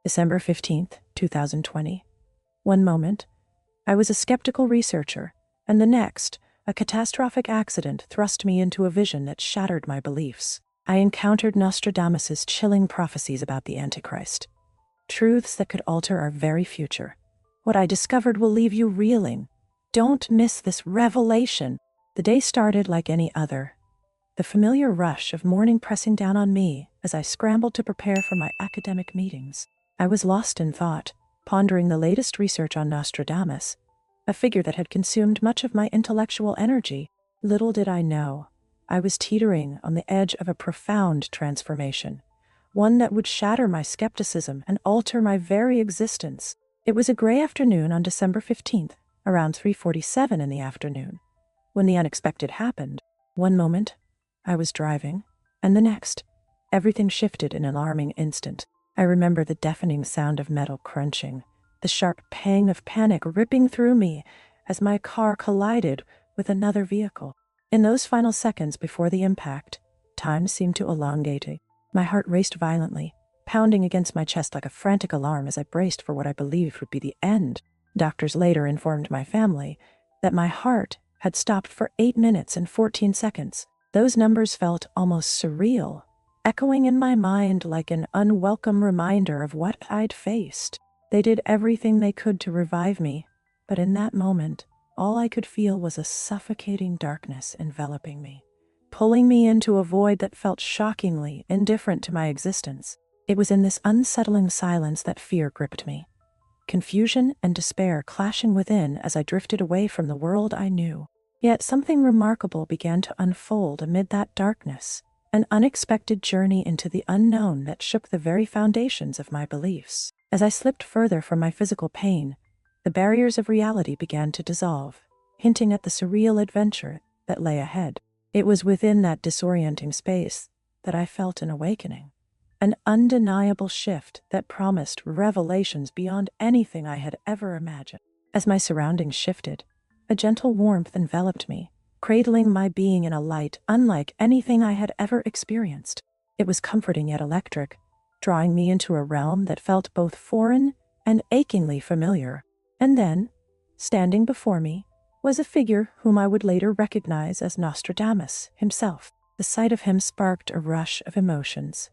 December 15th, 2020. One moment, I was a skeptical researcher, and the next, a catastrophic accident thrust me into a vision that shattered my beliefs. I encountered Nostradamus's chilling prophecies about the Antichrist, truths that could alter our very future. What I discovered will leave you reeling. Don't miss this revelation. The day started like any other. The familiar rush of morning pressing down on me as I scrambled to prepare for my academic meetings. I was lost in thought, pondering the latest research on Nostradamus, a figure that had consumed much of my intellectual energy. Little did I know, I was teetering on the edge of a profound transformation, one that would shatter my skepticism and alter my very existence. It was a gray afternoon on December 15th, around 3:47 in the afternoon, when the unexpected happened. One moment, I was driving, and the next, everything shifted in an alarming instant. I remember the deafening sound of metal crunching, the sharp pang of panic ripping through me as my car collided with another vehicle. In those final seconds before the impact, time seemed to elongate. My heart raced violently, pounding against my chest like a frantic alarm as I braced for what I believed would be the end. Doctors later informed my family that my heart had stopped for 8 minutes and 14 seconds. Those numbers felt almost surreal, echoing in my mind like an unwelcome reminder of what I'd faced. They did everything they could to revive me, but in that moment, all I could feel was a suffocating darkness enveloping me, pulling me into a void that felt shockingly indifferent to my existence. It was in this unsettling silence that fear gripped me, confusion and despair clashing within as I drifted away from the world I knew. Yet something remarkable began to unfold amid that darkness, an unexpected journey into the unknown that shook the very foundations of my beliefs. As I slipped further from my physical pain, the barriers of reality began to dissolve, hinting at the surreal adventure that lay ahead. It was within that disorienting space that I felt an awakening, an undeniable shift that promised revelations beyond anything I had ever imagined. As my surroundings shifted, a gentle warmth enveloped me, cradling my being in a light unlike anything I had ever experienced. It was comforting yet electric, drawing me into a realm that felt both foreign and achingly familiar. And then, standing before me, was a figure whom I would later recognize as Nostradamus himself. The sight of him sparked a rush of emotions.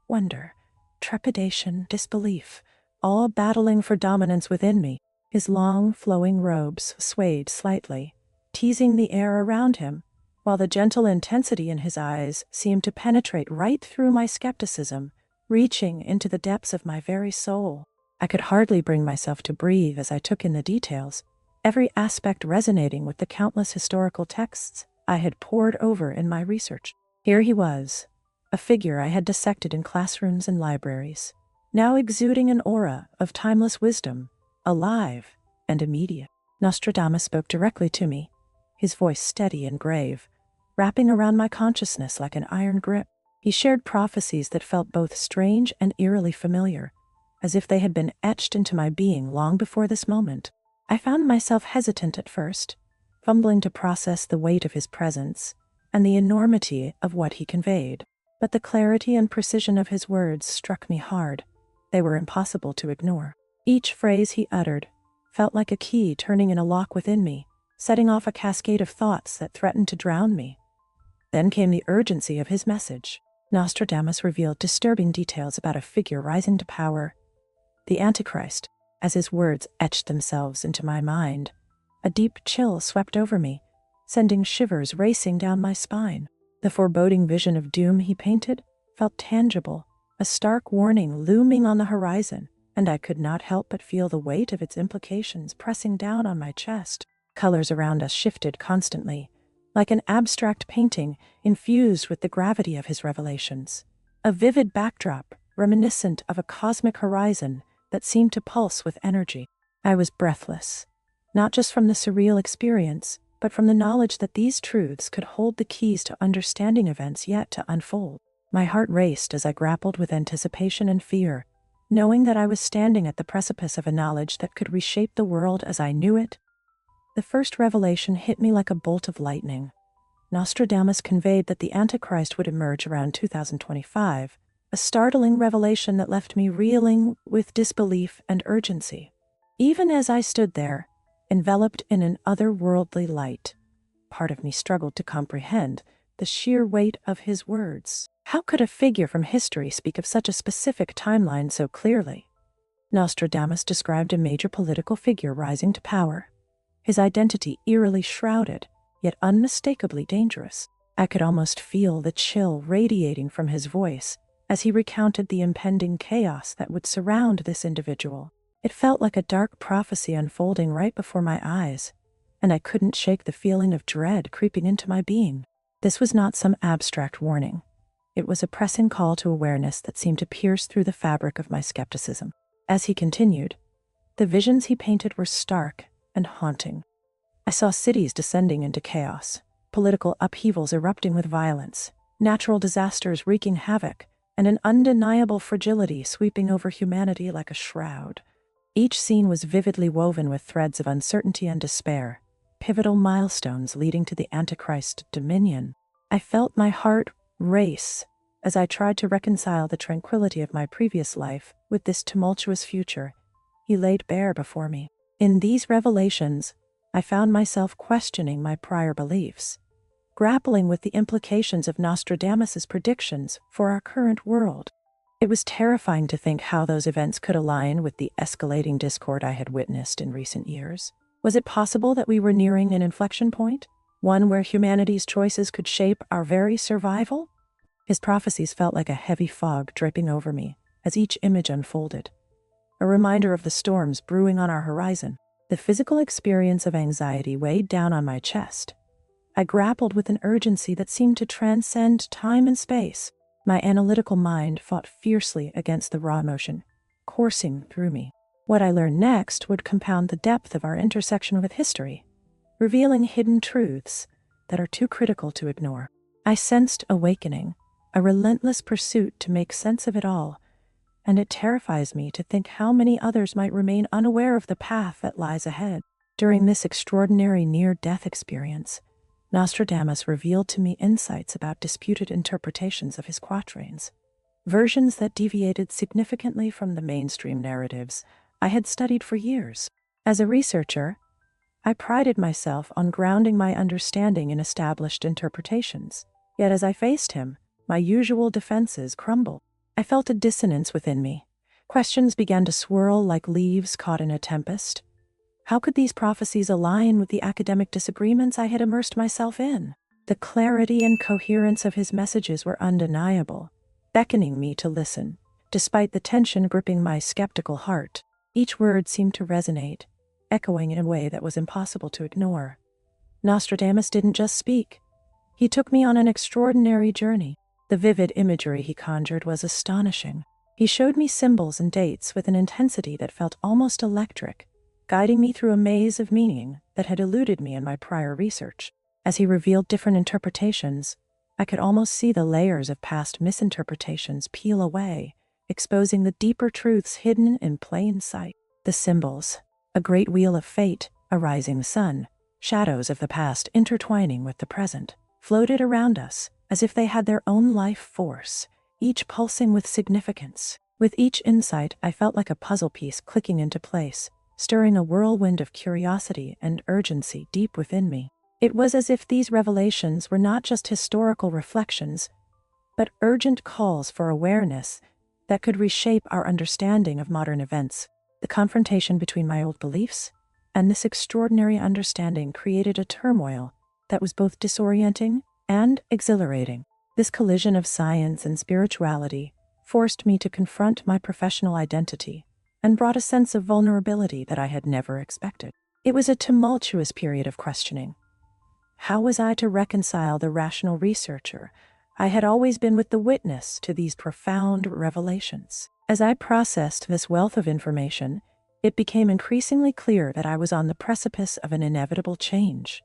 Wonder, trepidation, disbelief, all battling for dominance within me. His long, flowing robes swayed slightly, teasing the air around him, while the gentle intensity in his eyes seemed to penetrate right through my skepticism, reaching into the depths of my very soul. I could hardly bring myself to breathe as I took in the details, every aspect resonating with the countless historical texts I had pored over in my research. Here he was, a figure I had dissected in classrooms and libraries, now exuding an aura of timeless wisdom, alive and immediate. Nostradamus spoke directly to me, his voice steady and grave, wrapping around my consciousness like an iron grip. He shared prophecies that felt both strange and eerily familiar, as if they had been etched into my being long before this moment. I found myself hesitant at first, fumbling to process the weight of his presence and the enormity of what he conveyed. But the clarity and precision of his words struck me hard. They were impossible to ignore. Each phrase he uttered felt like a key turning in a lock within me, setting off a cascade of thoughts that threatened to drown me. Then came the urgency of his message. Nostradamus revealed disturbing details about a figure rising to power, the Antichrist. As his words etched themselves into my mind, a deep chill swept over me, sending shivers racing down my spine. The foreboding vision of doom he painted felt tangible, a stark warning looming on the horizon, and I could not help but feel the weight of its implications pressing down on my chest. Colors around us shifted constantly, like an abstract painting infused with the gravity of his revelations. A vivid backdrop, reminiscent of a cosmic horizon that seemed to pulse with energy. I was breathless, not just from the surreal experience, but from the knowledge that these truths could hold the keys to understanding events yet to unfold. My heart raced as I grappled with anticipation and fear, knowing that I was standing at the precipice of a knowledge that could reshape the world as I knew it. The first revelation hit me like a bolt of lightning. Nostradamus conveyed that the Antichrist would emerge around 2025, a startling revelation that left me reeling with disbelief and urgency. Even as I stood there, enveloped in an otherworldly light, part of me struggled to comprehend the sheer weight of his words. How could a figure from history speak of such a specific timeline so clearly? Nostradamus described a major political figure rising to power, his identity eerily shrouded, yet unmistakably dangerous. I could almost feel the chill radiating from his voice as he recounted the impending chaos that would surround this individual. It felt like a dark prophecy unfolding right before my eyes, and I couldn't shake the feeling of dread creeping into my being. This was not some abstract warning. It was a pressing call to awareness that seemed to pierce through the fabric of my skepticism. As he continued, the visions he painted were stark and haunting. I saw cities descending into chaos, political upheavals erupting with violence, natural disasters wreaking havoc, and an undeniable fragility sweeping over humanity like a shroud. Each scene was vividly woven with threads of uncertainty and despair, pivotal milestones leading to the Antichrist's dominion. I felt my heart race as I tried to reconcile the tranquility of my previous life with this tumultuous future he laid bare before me. In these revelations, I found myself questioning my prior beliefs, grappling with the implications of Nostradamus's predictions for our current world. It was terrifying to think how those events could align with the escalating discord I had witnessed in recent years. Was it possible that we were nearing an inflection point, one where humanity's choices could shape our very survival? His prophecies felt like a heavy fog draping over me as each image unfolded, a reminder of the storms brewing on our horizon. The physical experience of anxiety weighed down on my chest. I grappled with an urgency that seemed to transcend time and space. My analytical mind fought fiercely against the raw emotion coursing through me. What I learned next would compound the depth of our intersection with history, revealing hidden truths that are too critical to ignore. I sensed awakening, a relentless pursuit to make sense of it all, and it terrifies me to think how many others might remain unaware of the path that lies ahead. During this extraordinary near-death experience, Nostradamus revealed to me insights about disputed interpretations of his quatrains, versions that deviated significantly from the mainstream narratives I had studied for years. As a researcher, I prided myself on grounding my understanding in established interpretations. Yet as I faced him, my usual defenses crumbled. I felt a dissonance within me. Questions began to swirl like leaves caught in a tempest. How could these prophecies align with the academic disagreements I had immersed myself in? The clarity and coherence of his messages were undeniable, beckoning me to listen. Despite the tension gripping my skeptical heart, each word seemed to resonate, echoing in a way that was impossible to ignore. Nostradamus didn't just speak. He took me on an extraordinary journey. The vivid imagery he conjured was astonishing. He showed me symbols and dates with an intensity that felt almost electric, guiding me through a maze of meaning that had eluded me in my prior research. As he revealed different interpretations, I could almost see the layers of past misinterpretations peel away, exposing the deeper truths hidden in plain sight. The symbols, a great wheel of fate, a rising sun, shadows of the past intertwining with the present, floated around us as if they had their own life force, each pulsing with significance. With each insight, I felt like a puzzle piece clicking into place, stirring a whirlwind of curiosity and urgency deep within me. It was as if these revelations were not just historical reflections, but urgent calls for awareness that could reshape our understanding of modern events. The confrontation between my old beliefs and this extraordinary understanding created a turmoil that was both disorienting and exhilarating. This collision of science and spirituality forced me to confront my professional identity and brought a sense of vulnerability that I had never expected. It was a tumultuous period of questioning. How was I to reconcile the rational researcher I had always been with the witness to these profound revelations? As I processed this wealth of information, it became increasingly clear that I was on the precipice of an inevitable change,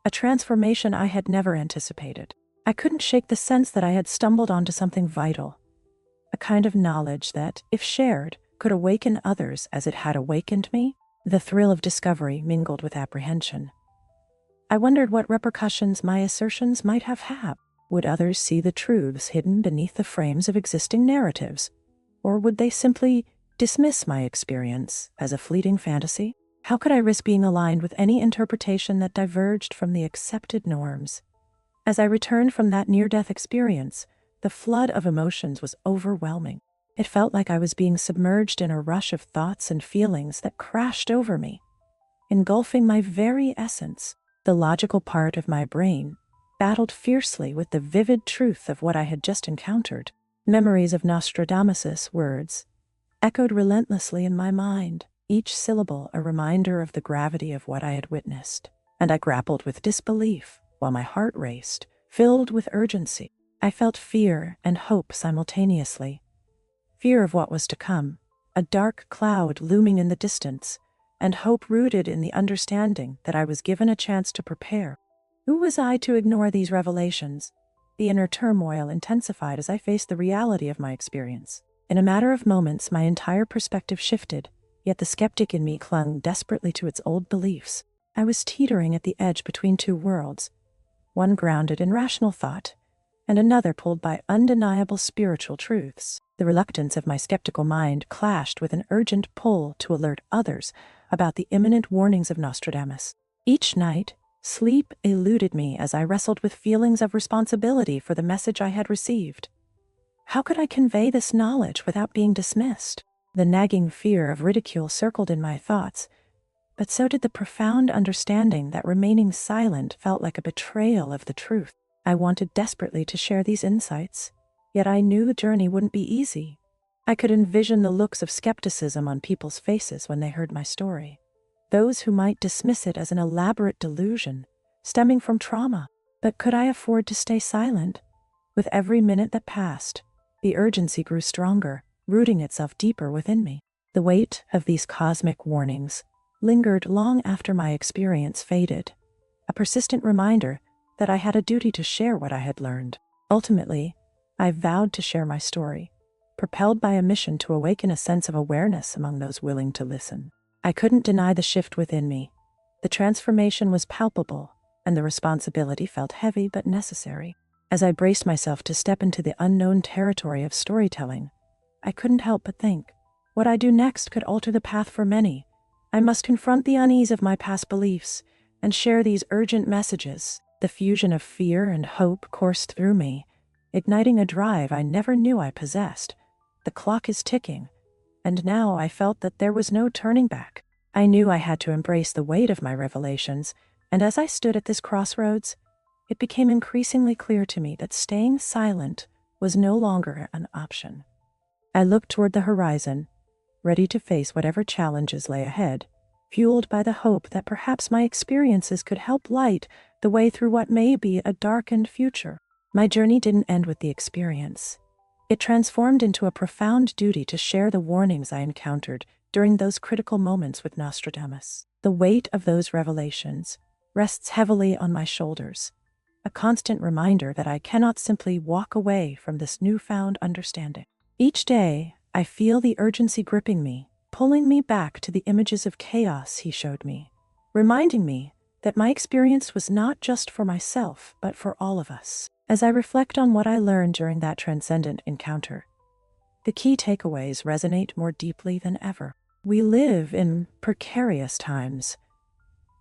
a transformation I had never anticipated. I couldn't shake the sense that I had stumbled onto something vital, a kind of knowledge that, if shared, could awaken others as it had awakened me. The thrill of discovery mingled with apprehension. I wondered what repercussions my assertions might have had. Would others see the truths hidden beneath the frames of existing narratives? Or would they simply dismiss my experience as a fleeting fantasy? How could I risk being aligned with any interpretation that diverged from the accepted norms? As I returned from that near-death experience, the flood of emotions was overwhelming. It felt like I was being submerged in a rush of thoughts and feelings that crashed over me, engulfing my very essence. The logical part of my brain battled fiercely with the vivid truth of what I had just encountered. Memories of Nostradamus's words echoed relentlessly in my mind, each syllable a reminder of the gravity of what I had witnessed. And I grappled with disbelief while my heart raced, filled with urgency. I felt fear and hope simultaneously. Fear of what was to come, a dark cloud looming in the distance, and hope rooted in the understanding that I was given a chance to prepare. Who was I to ignore these revelations? The inner turmoil intensified as I faced the reality of my experience. In a matter of moments, my entire perspective shifted, yet the skeptic in me clung desperately to its old beliefs. I was teetering at the edge between two worlds, one grounded in rational thought, and another pulled by undeniable spiritual truths. The reluctance of my skeptical mind clashed with an urgent pull to alert others about the imminent warnings of Nostradamus. Each night, sleep eluded me as I wrestled with feelings of responsibility for the message I had received. How could I convey this knowledge without being dismissed? The nagging fear of ridicule circled in my thoughts, but so did the profound understanding that remaining silent felt like a betrayal of the truth. I wanted desperately to share these insights, yet I knew the journey wouldn't be easy. I could envision the looks of skepticism on people's faces when they heard my story. Those who might dismiss it as an elaborate delusion, stemming from trauma. But could I afford to stay silent? With every minute that passed, the urgency grew stronger, rooting itself deeper within me. The weight of these cosmic warnings lingered long after my experience faded, a persistent reminder that I had a duty to share what I had learned. Ultimately, I vowed to share my story, propelled by a mission to awaken a sense of awareness among those willing to listen. I couldn't deny the shift within me. The transformation was palpable, and the responsibility felt heavy but necessary. As I braced myself to step into the unknown territory of storytelling, I couldn't help but think, what I do next could alter the path for many. I must confront the unease of my past beliefs and share these urgent messages. The fusion of fear and hope coursed through me, igniting a drive I never knew I possessed. The clock is ticking, and now I felt that there was no turning back. I knew I had to embrace the weight of my revelations, and as I stood at this crossroads, it became increasingly clear to me that staying silent was no longer an option. I looked toward the horizon, ready to face whatever challenges lay ahead, fueled by the hope that perhaps my experiences could help light the way through what may be a darkened future. My journey didn't end with the experience. It transformed into a profound duty to share the warnings I encountered during those critical moments with Nostradamus. The weight of those revelations rests heavily on my shoulders, a constant reminder that I cannot simply walk away from this newfound understanding. Each day, I feel the urgency gripping me, pulling me back to the images of chaos he showed me, reminding me that my experience was not just for myself, but for all of us. As I reflect on what I learned during that transcendent encounter, the key takeaways resonate more deeply than ever. We live in precarious times.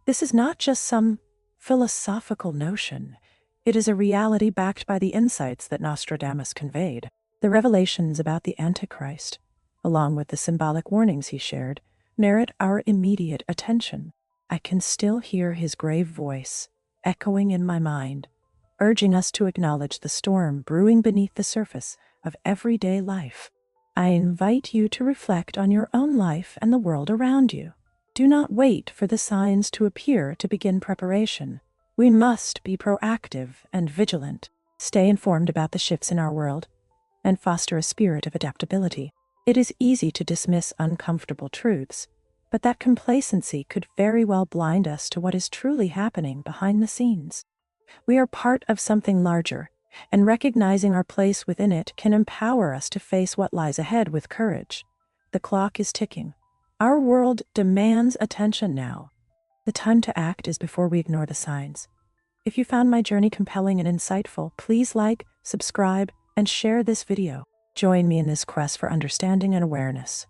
This is not just some philosophical notion. It is a reality backed by the insights that Nostradamus conveyed. The revelations about the Antichrist, along with the symbolic warnings he shared, merit our immediate attention. I can still hear his grave voice echoing in my mind, urging us to acknowledge the storm brewing beneath the surface of everyday life. I invite you to reflect on your own life and the world around you. Do not wait for the signs to appear to begin preparation. We must be proactive and vigilant, stay informed about the shifts in our world, and foster a spirit of adaptability. It is easy to dismiss uncomfortable truths, but that complacency could very well blind us to what is truly happening behind the scenes. We are part of something larger, and recognizing our place within it can empower us to face what lies ahead with courage. The clock is ticking. Our world demands attention now. The time to act is before we ignore the signs. If you found my journey compelling and insightful, please like, subscribe, and share this video. Join me in this quest for understanding and awareness.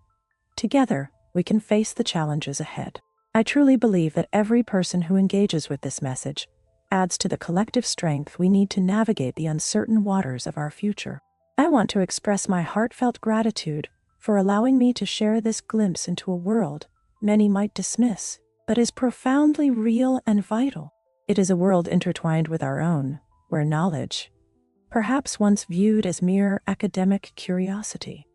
Together, we can face the challenges ahead. I truly believe that every person who engages with this message adds to the collective strength we need to navigate the uncertain waters of our future. I want to express my heartfelt gratitude for allowing me to share this glimpse into a world many might dismiss, but is profoundly real and vital. It is a world intertwined with our own, where knowledge, perhaps once viewed as mere academic curiosity,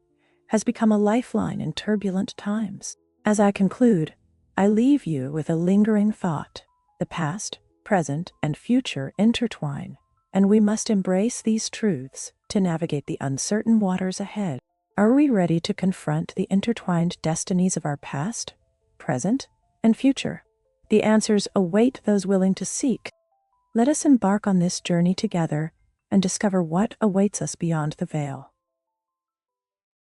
has become a lifeline in turbulent times. As I conclude, I leave you with a lingering thought. The past, present, and future intertwine, and we must embrace these truths to navigate the uncertain waters ahead. Are we ready to confront the intertwined destinies of our past, present, and future? The answers await those willing to seek. Let us embark on this journey together and discover what awaits us beyond the veil.